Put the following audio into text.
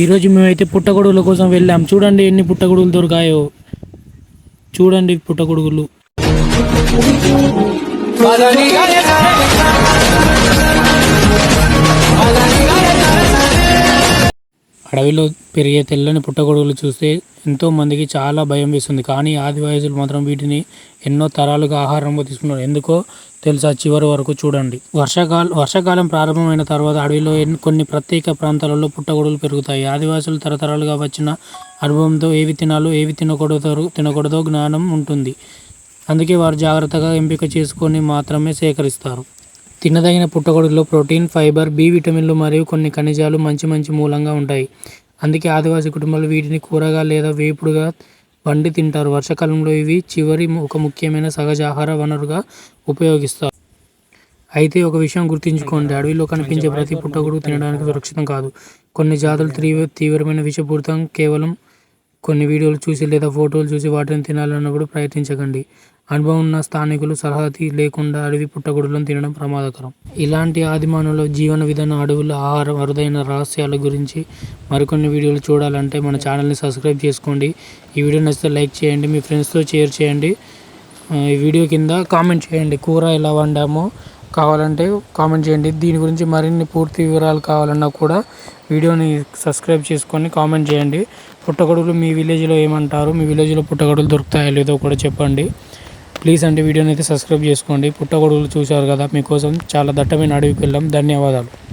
ఈరోజు మేమైతే పుట్టగొడుగుల కోసం వెళ్ళాం. చూడండి ఎన్ని పుట్టగొడుగులు దొరికాయో. చూడండి పుట్టగొడుగులు. అడవిలో పెరిగే తెల్లని పుట్టగొడుగులు చూస్తే ఎంతో మందికి చాలా భయం వేస్తుంది. కానీ ఆదివాసులు మాత్రం వీటిని ఎన్నో తరాలుగా ఆహారంగా తీసుకున్నారు. ఎందుకో తెలుసా? చివరి వరకు చూడండి. వర్షాకాలం ప్రారంభమైన తర్వాత అడవిలో కొన్ని ప్రత్యేక ప్రాంతాలలో పుట్టగొడుగులు పెరుగుతాయి. ఆదివాసులు తరతరాలుగా వచ్చిన అనుభవంతో ఏవి తినాలో ఏవి తినకూడదో జ్ఞానం ఉంటుంది. అందుకే వారు జాగ్రత్తగా ఎంపిక చేసుకొని మాత్రమే సేకరిస్తారు. తినదగిన పుట్టగొడుగులో ప్రోటీన్, ఫైబర్, బి విటమిన్లు మరియు కొన్ని ఖనిజాలు మంచి మూలంగా ఉంటాయి. అందుకే ఆదివాసీ కుటుంబాలు వీటిని కూరగా లేదా వేపుడుగా వండి తింటారు. వర్షాకాలంలో ఇవి ఒక ముఖ్యమైన సహజ ఆహార వనరుగా ఉపయోగిస్తారు. అయితే ఒక విషయం గుర్తుంచుకోండి, అడవిలో కనిపించే ప్రతి పుట్టగొడుగు తినడానికి సురక్షితం కాదు. కొన్ని జాతులు తీవ్రమైన విషపూరితం. కేవలం కొన్ని వీడియోలు చూసి లేదా ఫోటోలు చూసి వాటిని తినాలన్నప్పుడు ప్రయత్నించకండి. అనుభవం ఉన్న స్థానికులు సలహా లేకుండా అడవి పుట్టగొడుగులను తినడం ప్రమాదకరం. ఇలాంటి ఆదిమానవుల జీవన విధానం, అడవుల ఆహారం, అరుదైన రహస్యాల గురించి మరికొన్ని వీడియోలు చూడాలంటే మన ఛానల్ని సబ్స్క్రైబ్ చేసుకోండి. ఈ వీడియో నచ్చితే లైక్ చేయండి, మీ ఫ్రెండ్స్తో షేర్ చేయండి. ఈ వీడియో కింద కామెంట్ చేయండి కూర ఎలా వండామో కావాలంటే కామెంట్ చేయండి. దీని గురించి మరిన్ని పూర్తి వివరాలు కావాలన్నా కూడా వీడియోని సబ్స్క్రైబ్ చేసుకొని కామెంట్ చేయండి. పుట్టగొడుగులు మీ విలేజ్లో ఏమంటారు? మీ విలేజ్లో పుట్టగొడుగులు దొరుకుతాయో లేదో కూడా చెప్పండి. ప్లీజ్ అంటే వీడియోని అయితే సబ్స్క్రైబ్ చేసుకోండి. పుట్టగొడుగులు చూశారు కదా, మీకోసం చాలా దట్టమైన అడవికి వెళ్ళాం. ధన్యవాదాలు.